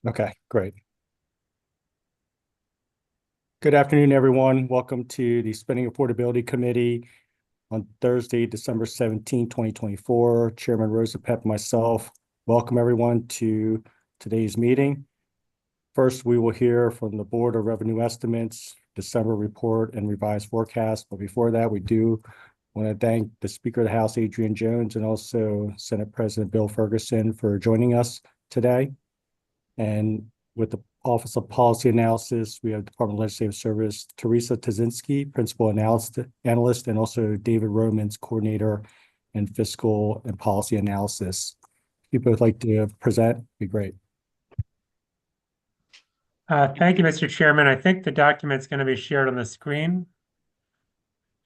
Okay, great. Good afternoon, everyone. Welcome to the Spending Affordability Committee on Thursday, December 17, 2024. Chairman Rosa Pep, myself. Welcome, everyone, to today's meeting. First, we will hear from the Board of Revenue Estimates, December report, and revised forecast. But before that, we do want to thank the Speaker of the House, Adrian Jones, and also Senate President Bill Ferguson for joining us today. And with the Office of Policy Analysis, we have Department of Legislative Service, Teresa Tazinski, Principal Analyst, and also David Romans, Coordinator in Fiscal and Policy Analysis. If you both like to present, be great. Thank you, Mr. Chairman. I think the document's going to be shared on the screen.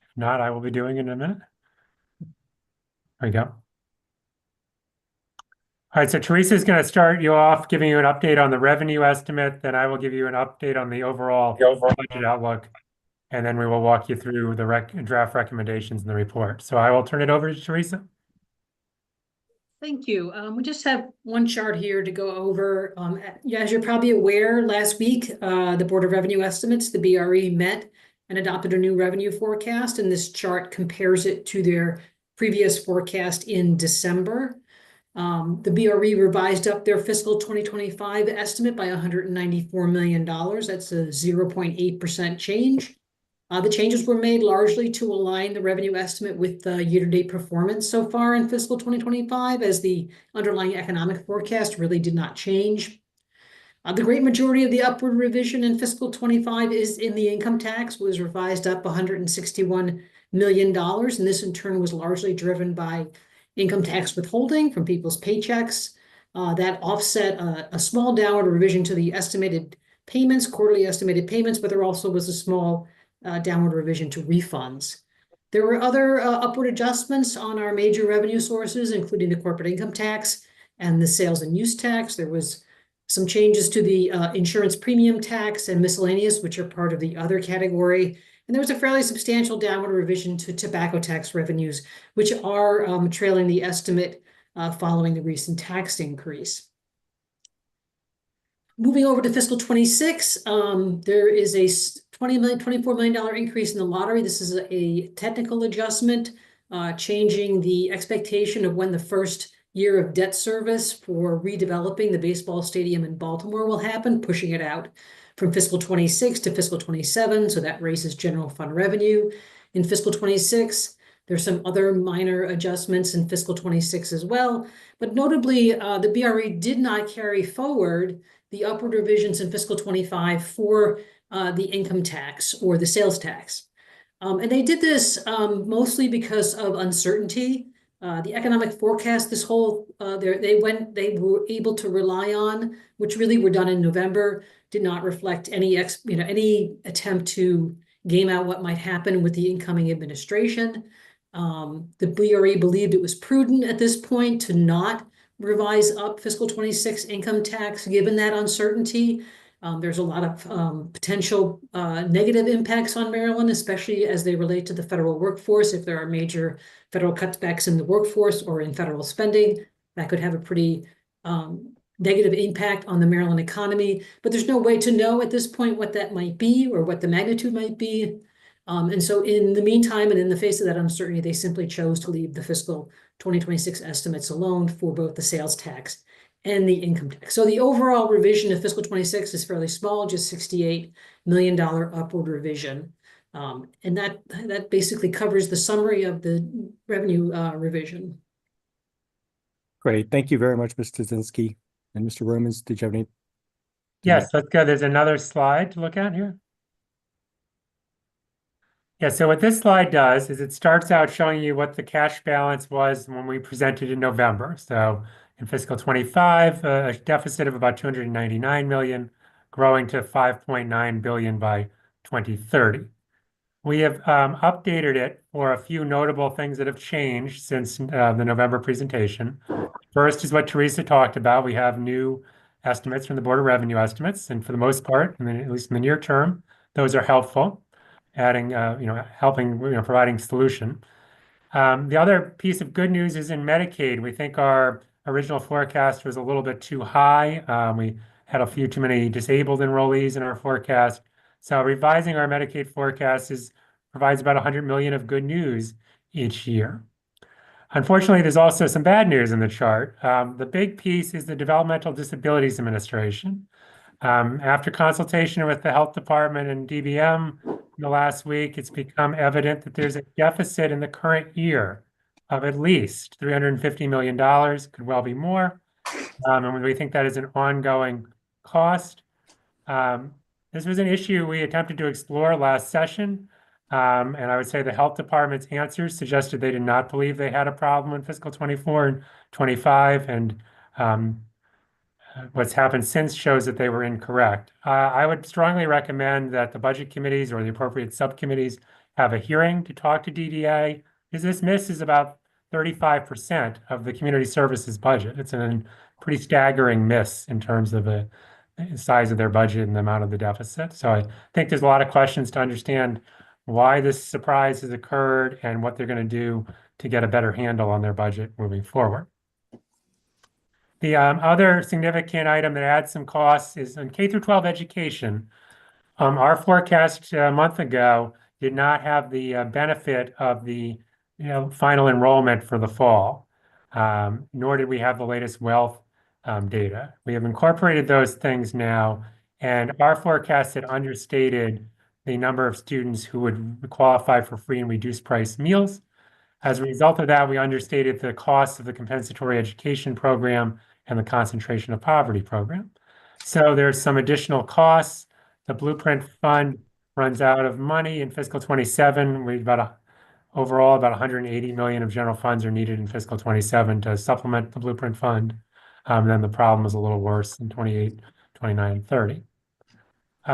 If not, I will be doing it in a minute. There we go. All right, so Teresa is going to start you off giving you an update on the revenue estimate, then I will give you an update on the overall budget outlook, and then we will walk you through the draft recommendations in the report. So I will turn it over to Teresa. Thank you. We just have one chart here to go over. As you're probably aware, last week, the Board of Revenue Estimates, the BRE, met and adopted a new revenue forecast, and this chart compares it to their previous forecast in December. The BRE revised up their fiscal 2025 estimate by $194 million. That's a 0.8% change. The changes were made largely to align the revenue estimate with the year-to-date performance so far in fiscal 2025, as the underlying economic forecast really did not change. The great majority of the upward revision in fiscal 25 is in the income tax, was revised up $161 million, and this in turn was largely driven by income tax withholding from people's paychecks. That offset a small downward revision to the estimated payments, quarterly estimated payments, but there also was a small downward revision to refunds. There were other upward adjustments on our major revenue sources, including the corporate income tax and the sales and use tax. There was some changes to the insurance premium tax and miscellaneous, which are part of the other category. And there was a fairly substantial downward revision to tobacco tax revenues, which are trailing the estimate following the recent tax increase. Moving over to fiscal 26, there is a $24 million increase in the lottery. This is a technical adjustment, changing the expectation of when the first year of debt service for redeveloping the baseball stadium in Baltimore will happen, pushing it out from fiscal 26 to fiscal 27. So that raises general fund revenue. In fiscal 26, there's some other minor adjustments in fiscal 26 as well. But notably, the BRE did not carry forward the upward revisions in fiscal 25 for the income tax or the sales tax. And they did this mostly because of uncertainty. The economic forecast, they were able to rely on, which really were done in November, did not reflect any attempt to game out what might happen with the incoming administration. The BRE believed it was prudent at this point to not revise up fiscal 26 income tax, given that uncertainty. There's a lot of potential negative impacts on Maryland, especially as they relate to the federal workforce. If there are major federal cutbacks in the workforce or in federal spending, that could have a pretty negative impact on the Maryland economy. But there's no way to know at this point what that might be or what the magnitude might be. And so in the meantime, and in the face of that uncertainty, they simply chose to leave the fiscal 2026 estimates alone for both the sales tax and the income tax. So the overall revision of fiscal 26 is fairly small, just $68 million upward revision. And that basically covers the summary of the revenue revision. Great. Thank you very much, Ms. Tazinski. And Mr. Romans, did you have any? Yes, let's go. There's another slide to look at here. Yeah, so what this slide does is it starts out showing you what the cash balance was when we presented in November. So in fiscal 25, a deficit of about 299 million, growing to 5.9 billion by 2030. We have updated it for a few notable things that have changed since the November presentation. First is what Teresa talked about. We have new estimates from the Board of Revenue Estimates, and for the most part, and at least in the near term, those are helpful, adding, helping, providing solution. The other piece of good news is in Medicaid. We think our original forecast was a little bit too high. We had a few too many disabled enrollees in our forecast. So revising our Medicaid forecast provides about 100 million of good news each year. Unfortunately, there's also some bad news in the chart. The big piece is the Developmental Disabilities Administration. After consultation with the health department and DBM in the last week, it's become evident that there's a deficit in the current year of at least $350 million, could well be more. And we think that is an ongoing cost. This was an issue we attempted to explore last session. And I would say the health department's answers suggested they did not believe they had a problem in fiscal 24 and 25. And what's happened since shows that they were incorrect. I would strongly recommend that the budget committees or the appropriate subcommittees have a hearing to talk to DDA, because this miss is about 35% of the community services budget. It's a pretty staggering miss in terms of the size of their budget and the amount of the deficit. So I think there's a lot of questions to understand why this surprise has occurred and what they're going to do to get a better handle on their budget moving forward. The other significant item that adds some costs is in K through 12 education. Our forecast a month ago did not have the benefit of the final enrollment for the fall, nor did we have the latest wealth data. We have incorporated those things now, and our forecast had understated the number of students who would qualify for free and reduced price meals. As a result of that, we understated the cost of the compensatory education program and the concentration of poverty program. So there's some additional costs. The Blueprint Fund runs out of money in fiscal 27. Overall, about 180 million of general funds are needed in fiscal 27 to supplement the Blueprint Fund. Then the problem is a little worse in 28, 29, and 30.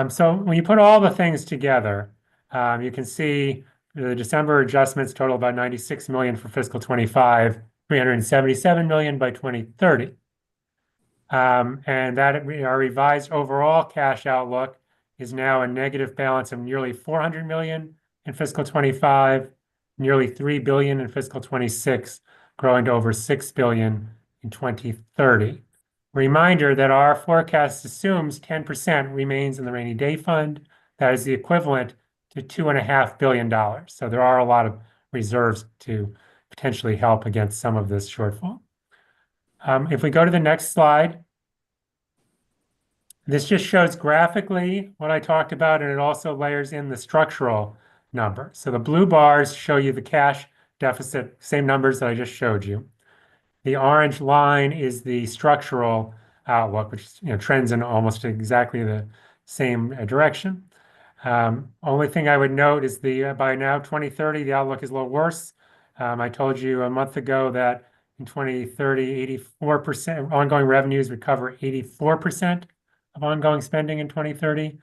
So when you put all the things together, you can see the December adjustments total about 96 million for fiscal 25, 377 million by 2030. And that our revised overall cash outlook is now a negative balance of nearly 400 million in fiscal 25, nearly 3 billion in fiscal 26, growing to over 6 billion in 2030. Reminder that our forecast assumes 10% remains in the rainy day fund. That is the equivalent to $2.5 billion. So there are a lot of reserves to potentially help against some of this shortfall. If we go to the next slide, this just shows graphically what I talked about, and it also layers in the structural number. So the blue bars show you the cash deficit, same numbers that I just showed you. The orange line is the structural outlook, which trends in almost exactly the same direction. Only thing I would note is by now 2030, the outlook is a little worse. I told you a month ago that in 2030, 84% ongoing revenues would cover 84% of ongoing spending in 2030.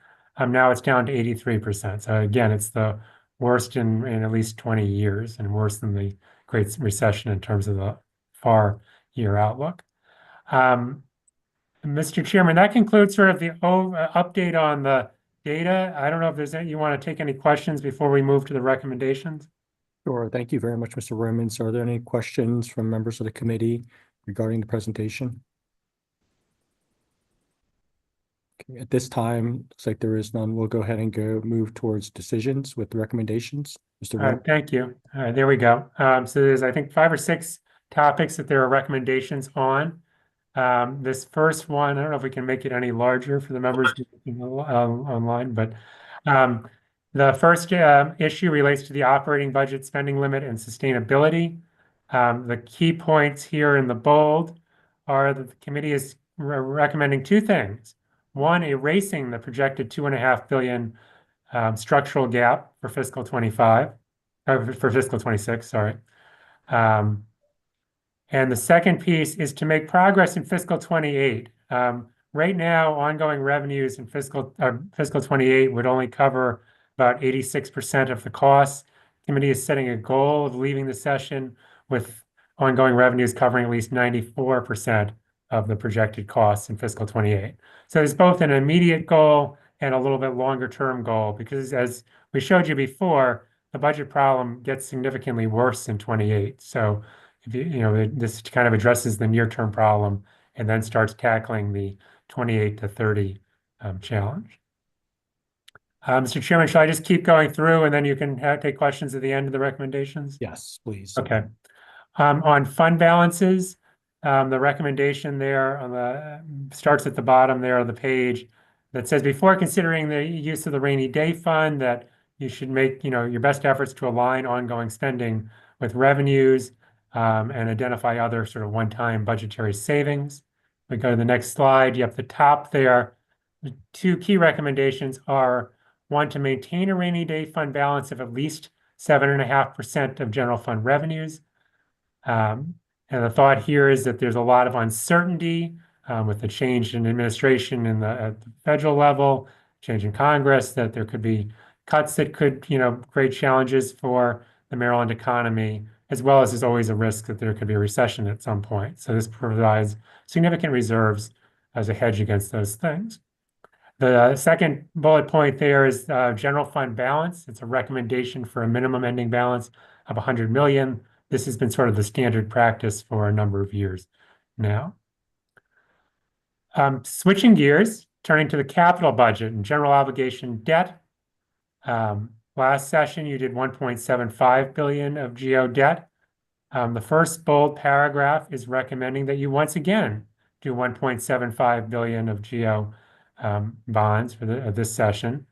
Now it's down to 83%. So again, it's the worst in at least 20 years and worse than the Great Recession in terms of the far year outlook. Mr. Chairman, that concludes sort of the update on the data. I don't know if there's you want to take any questions before we move to the recommendations. Sure. Thank you very much, Mr. Romans. Are there any questions from members of the committee regarding the presentation? Okay, at this time, looks like there is none. We'll go ahead and move towards decisions with the recommendations. Mr. Romans. Thank you. All right, there we go. So there's, I think, 5 or 6 topics that there are recommendations on. This first one, I don't know if we can make it any larger for the members online, but the first issue relates to the operating budget spending limit and sustainability. The key points here in the bold are that the committee is recommending 2 things. One, erasing the projected $2.5 billion structural gap for fiscal 25, for fiscal 26, sorry. And the second piece is to make progress in fiscal 28. Right now, ongoing revenues in fiscal 28 would only cover about 86% of the costs. The committee is setting a goal of leaving the session with ongoing revenues covering at least 94% of the projected costs in fiscal 28. So there's both an immediate goal and a little bit longer term goal, because as we showed you before, the budget problem gets significantly worse in 28. So if this kind of addresses the near term problem and then starts tackling the 28 to 30 challenge. Mr. Chairman, shall I just keep going through and then you can take questions at the end of the recommendations? Yes, please. Okay. On fund balances, the recommendation there on the starts at the bottom there on the page that says before considering the use of the rainy day fund, that you should make your best efforts to align ongoing spending with revenues and identify other sort of one-time budgetary savings. We go to the next slide. You have the top there. The two key recommendations are one, to maintain a rainy day fund balance of at least 7.5% of general fund revenues. And the thought here is that there's a lot of uncertainty with the change in administration at the federal level, change in Congress, that there could be cuts that could, create challenges for the Maryland economy, as well as there's always a risk that there could be a recession at some point. So this provides significant reserves as a hedge against those things. The second bullet point there is general fund balance. It's a recommendation for a minimum ending balance of 100 million. This has been sort of the standard practice for a number of years now. Switching gears, turning to the capital budget and general obligation debt. Last session, you did 1.75 billion of GO debt. The first bold paragraph is recommending that you once again do 1.75 billion of GO bonds for this session,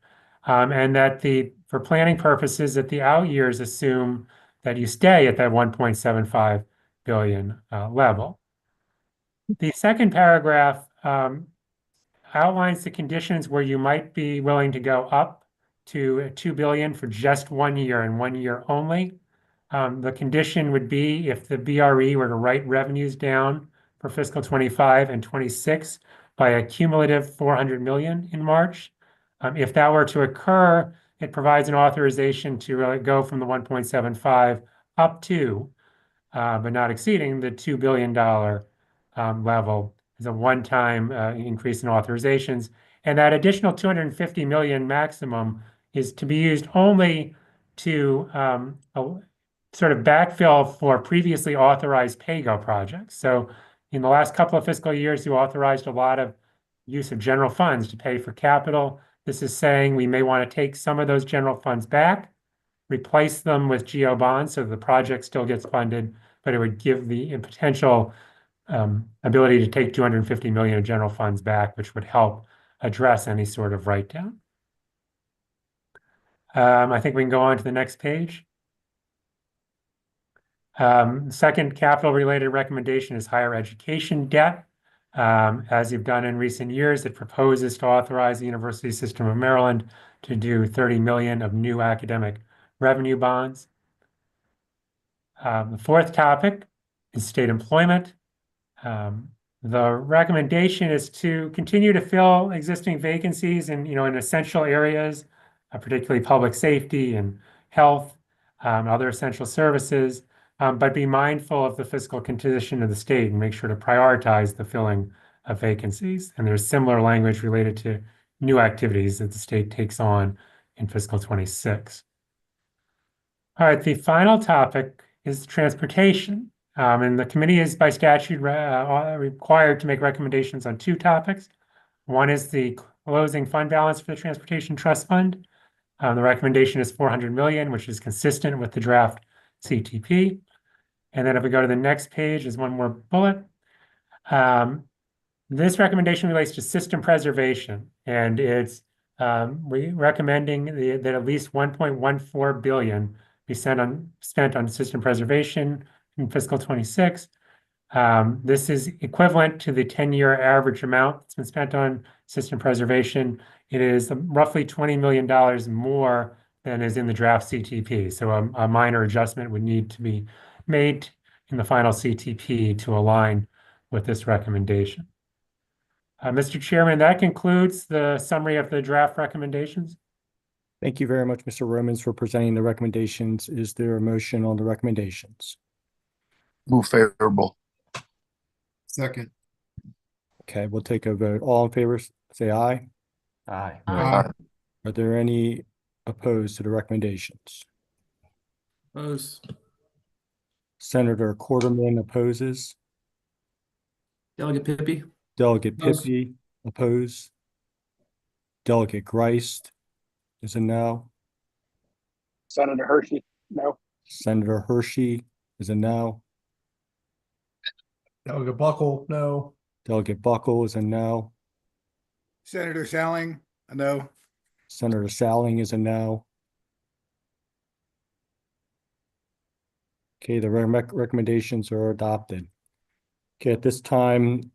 and that for planning purposes, that the out years assume that you stay at that 1.75 billion level. The second paragraph outlines the conditions where you might be willing to go up to 2 billion for just 1 year and 1 year only. The condition would be if the BRE were to write revenues down for fiscal 25 and 26 by a cumulative 400 million in March. If that were to occur, it provides an authorization to really go from the 1.75 up to, but not exceeding the $2 billion level as a one-time increase in authorizations. And that additional 250 million maximum is to be used only to sort of backfill for previously authorized PAYGO projects. So in the last couple of fiscal years, you authorized a lot of use of general funds to pay for capital. This is saying we may want to take some of those general funds back, replace them with GO bonds so the project still gets funded, but it would give the potential ability to take 250 million of general funds back, which would help address any sort of write-down. I think we can go on to the next page. Second capital-related recommendation is higher education debt. As you've done in recent years, it proposes to authorize the University System of Maryland to do 30 million of new academic revenue bonds. The fourth topic is state employment. The recommendation is to continue to fill existing vacancies in essential areas, particularly public safety and health, other essential services, but be mindful of the fiscal condition of the state and make sure to prioritize the filling of vacancies. And there's similar language related to new activities that the state takes on in fiscal 26. All right, the final topic is transportation. And the committee is by statute required to make recommendations on two topics. One is the closing fund balance for the Transportation Trust Fund. The recommendation is 400 million, which is consistent with the draft CTP. And then if we go to the next page, there's one more bullet. This recommendation relates to system preservation, and it's recommending that at least 1.14 billion be spent on system preservation in fiscal 26. This is equivalent to the 10-year average amount that's been spent on system preservation. It is roughly $20 million more than is in the draft CTP. So a minor adjustment would need to be made in the final CTP to align with this recommendation. Mr. Chairman, that concludes the summary of the draft recommendations. Thank you very much, Mr. Romans, for presenting the recommendations. Is there a motion on the recommendations? Move favorable. Second. Okay, we'll take a vote. All in favor, say aye. Aye. Aye. Are there any opposed to the recommendations? Opposed. Senator Quarterman opposes. Delegate Pippi. Delegate Opposed. Pippi Opposed? Delegate Grice is a no. Senator Hershey, no. Senator Hershey is a no. Delegate Buckle, no. Delegate Buckle is a no. Senator Salling, a no. Senator Salling is a no. Okay, the recommendations are adopted. Okay, at this time,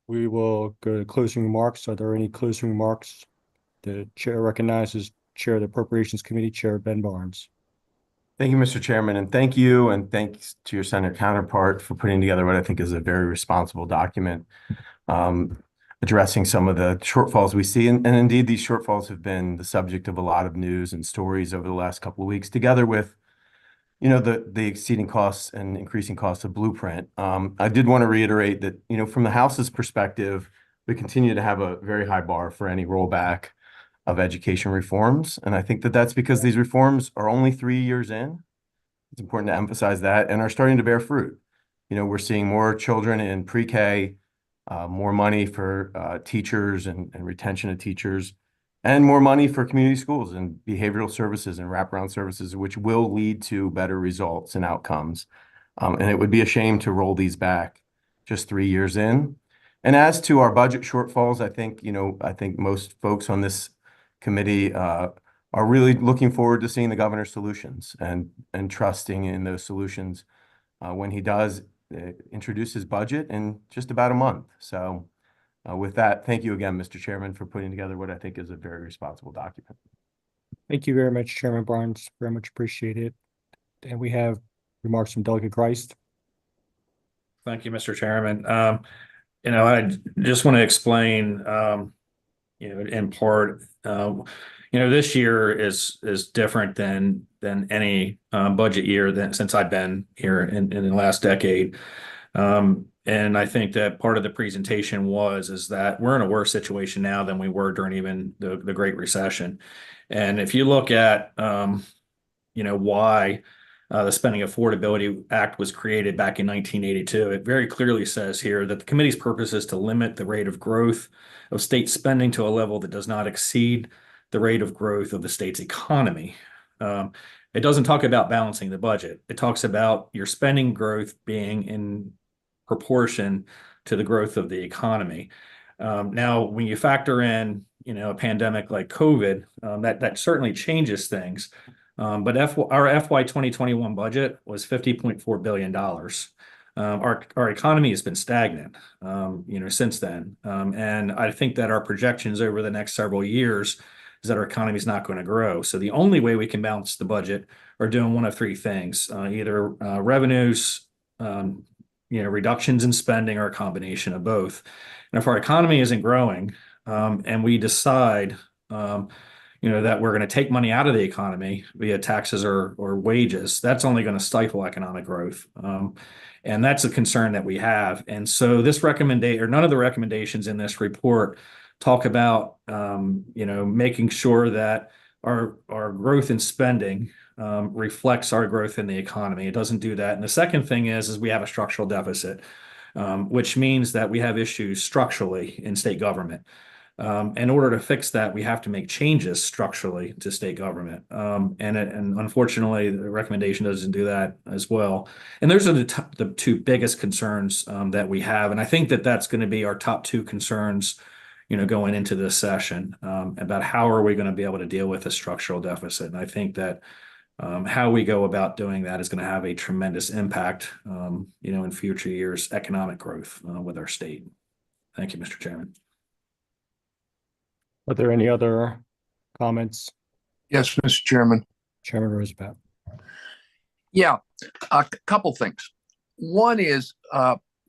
we will go to closing remarks. Are there any closing remarks? The chair recognizes Chair of the Appropriations Committee, Chair Ben Barnes. Thank you, Mr. Chairman, and thank you, and thanks to your Senate counterpart for putting together what I think is a very responsible document, addressing some of the shortfalls we see. And indeed, these shortfalls have been the subject of a lot of news and stories over the last couple of weeks, together with, the exceeding costs and increasing costs of Blueprint. I did want to reiterate that, from the House's perspective, we continue to have a very high bar for any rollback of education reforms. And I think that that's because these reforms are only 3 years in. It's important to emphasize that, and are starting to bear fruit. We're seeing more children in pre-K, more money for teachers and retention of teachers, and more money for community schools and behavioral services and wraparound services, which will lead to better results and outcomes. And it would be a shame to roll these back just 3 years in. And as to our budget shortfalls, I think most folks on this committee are really looking forward to seeing the governor's solutions and trusting in those solutions when he does introduce his budget in just about a month. So with that, thank you again, Mr. Chairman, for putting together what I think is a very responsible document. Thank you very much, Chairman Barnes. Very much appreciated. And we have remarks from Delegate Grice. Thank you, Mr. Chairman. I just want to explain, in part, this year is different than any budget year since I've been here in the last decade. And I think that part of the presentation is that we're in a worse situation now than we were during even the Great Recession. And if you look at, why the Spending Affordability Act was created back in 1982, it very clearly says here that the committee's purpose is to limit the rate of growth of state spending to a level that does not exceed the rate of growth of the state's economy. It doesn't talk about balancing the budget. It talks about your spending growth being in proportion to the growth of the economy. Now, when you factor in, a pandemic like COVID, that certainly changes things. But our FY 2021 budget was $50.4 billion. Our economy has been stagnant, since then. And I think that our projections over the next several years is that our economy is not going to grow. So the only way we can balance the budget are doing one of three things: either revenues, reductions in spending, or a combination of both. And if our economy isn't growing, and we decide, that we're going to take money out of the economy via taxes or wages, that's only going to stifle economic growth. And that's a concern that we have. And so none of the recommendations in this report talk about, making sure that our growth in spending reflects our growth in the economy. It doesn't do that. And the second thing is we have a structural deficit, which means that we have issues structurally in state government. In order to fix that, we have to make changes structurally to state government. And unfortunately, the recommendation doesn't do that as well. And those are the two biggest concerns that we have. And I think that that's going to be our top two concerns, going into this session, about how are we going to be able to deal with a structural deficit. And I think that how we go about doing that is going to have a tremendous impact, in future years' economic growth with our state. Thank you, Mr. Chairman. Are there any other comments? Yes, Mr. Chairman. Chairman Roosevelt. Yeah, a couple things. One is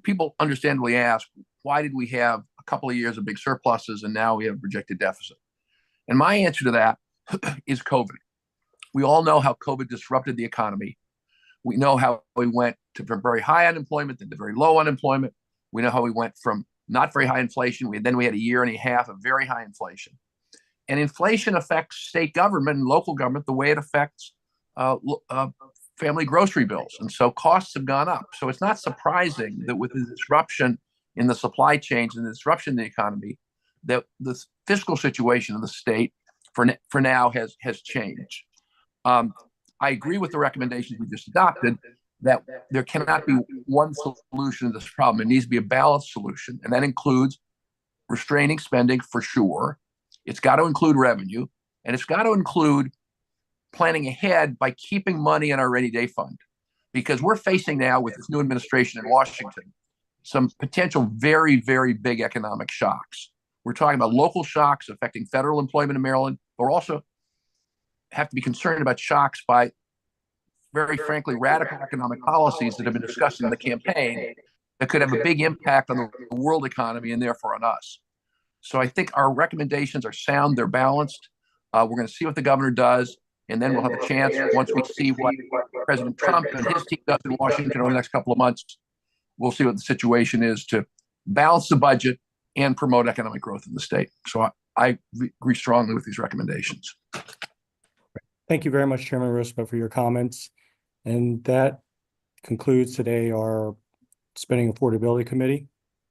people understandably ask, why did we have a couple of years of big surpluses and now we have a projected deficit? And my answer to that is COVID. We all know how COVID disrupted the economy. We know how we went from very high unemployment to very low unemployment. We know how we went from not very high inflation. Then we had a year and a half of very high inflation. And inflation affects state government and local government the way it affects family grocery bills. And so costs have gone up. So it's not surprising that with the disruption in the supply chains and the disruption in the economy, that the fiscal situation of the state for now has changed. I agree with the recommendations we just adopted that there cannot be one solution to this problem. It needs to be a balanced solution, and that includes restraining spending for sure. It's got to include revenue, and it's got to include planning ahead by keeping money in our rainy day fund, because we're facing now with this new administration in Washington some potential very, very big economic shocks. We're talking about local shocks affecting federal employment in Maryland, but we're also have to be concerned about shocks by, very frankly, radical economic policies that have been discussed in the campaign that could have a big impact on the world economy and therefore on us. So I think our recommendations are sound, they're balanced. We're going to see what the governor does, and then we'll have a chance, once we see what President Trump and his team does in Washington over the next couple of months, we'll see what the situation is to balance the budget and promote economic growth in the state. So I agree strongly with these recommendations. Thank you very much, Chairman Rosebud, for your comments. And that concludes today our Spending Affordability Committee.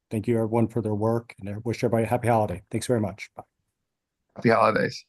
Thank you, everyone, for their work, and I wish everybody a happy holiday. Thanks very much. Bye. Happy holidays.